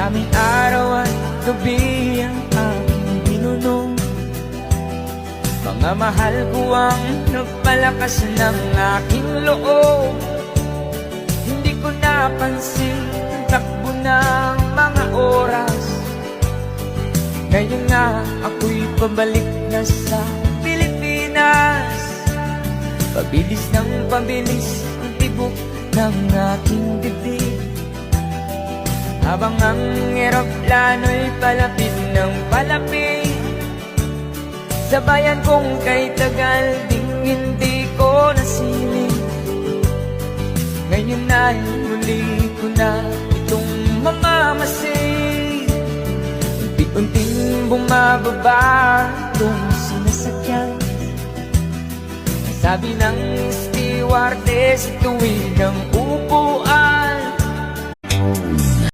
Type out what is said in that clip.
Aming araw at gabi ang aking binunong. Mga mahal ko ang nagpalakas ng aking loob. Hindi ko napansin ang takbo ng mga oras. Ngayon nga ako'y pabalik na sa Pilipinas. Pabilis ng pabilis ang tibok ng aking dibdib, habang ang eroplano'y palapit ng palapit sa bayan kong kay tagal ding hindi ko nasilip. Ngayon ay muli ko na itong mamamasid. Unti-unting bumababa itong sinasakyan. Sabi ng stewardess tuwing ang